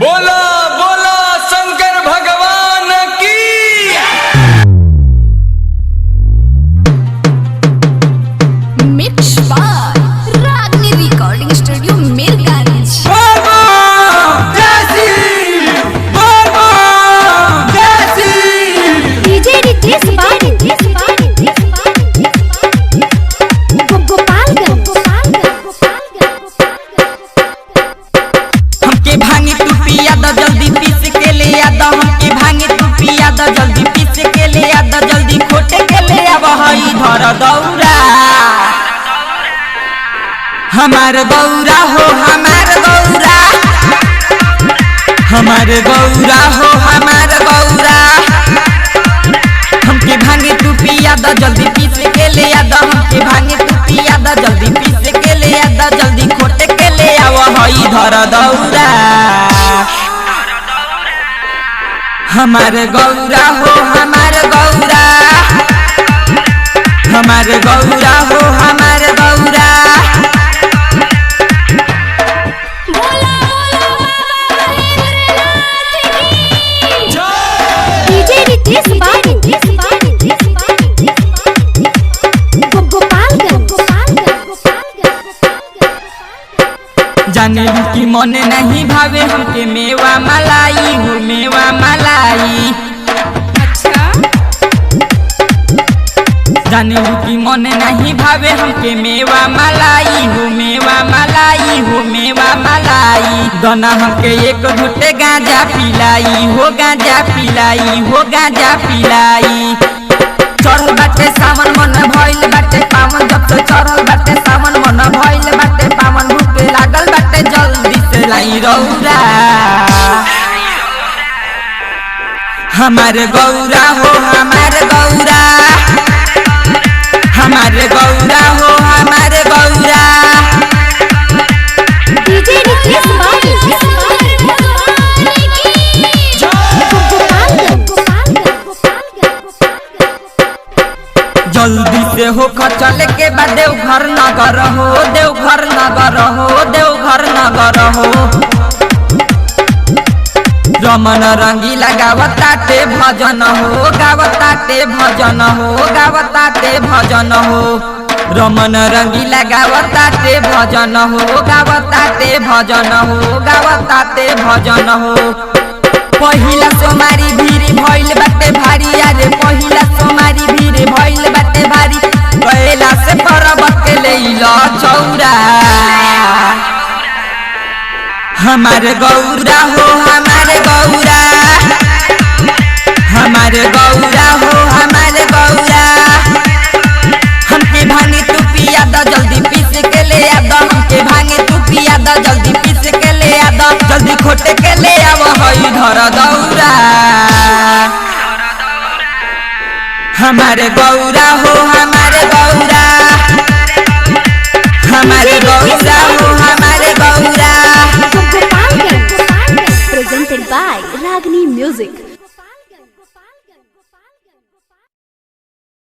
बोला बोला शंकर भगवान की। Mix by Ragini recording studio Mirganj. DJ Ritesh हमके भांगे तू पिया द जल्दी पीस के ले आ द। हमके भांगे तू पिया द जल्दी पीस के ले आ द। जल्दी खोटे के ले आ वही धर दौरा। हमार गौरा हो हमार गौरा, हमार गौरा हो हमार गौरा। हमके भांगे तू पिया द जल्दी पीस के ले आ द। हमके भांगे तू पिया द जल्दी पीस के ले आ द। जल्दी खोटे के ले आ वही धर दौरा। हमार गौरा हो हमार गौरा, हमार गौरा हो हमार गौरा। डीजे रितेश जाने की मन नहीं भावे हमके मेवा मलाई हो मेवा मलाई। जाने की मन नहीं भावे हमके मेवा मलाई हो मेवा मलाई हो मेवा मलाई। दोना हमके एक घुटे गांजा पिलाई हो गांजा पिलाई हो गांजा पिलाई। चढ़ल बाटे सावन मन भइल बाटे पावन, जब से चढ़ल बाटे सावन मन भइल बाटे पावन। भूखे लागल बाटे जल्दी से लाई रौरा। हमार गौरा हो हमार गौरा, हमार गौरा हो हमार गौरा। डीजे रितेश जल्दी से हो चल के बाद देवघर नगर हो, देवघर नगर हो, देवघर नगर हो। रमन रंगीला गावताटे भजन हो, गावताटे भजन हो, गावताटे भजन हो। रमन रंगीला गावताटे भजन हो, गावताटे भजन हो, गावताटे भजन हो। पहिला सोमारी भीड़ भइल बाटे भारी, अरे पहिला सोमारी भीड़ भइल बाटे भारी। कैला से पर्वत के लैला चौरा। हमार गौरा हो हमार गौरा, हमार गौरा हो हमार गौरा। हमके भांगे तू पिया द जल्दी पीस के ले आ द। हमके भांगे तू पिया द जल्दी पीस के ले आ द। जल्दी खोटे के ले आ वही धर दौरा। हमार गौरा हो हमार गौरा, हमार गौरा हो हमार Gaura. presented by Ragini Music।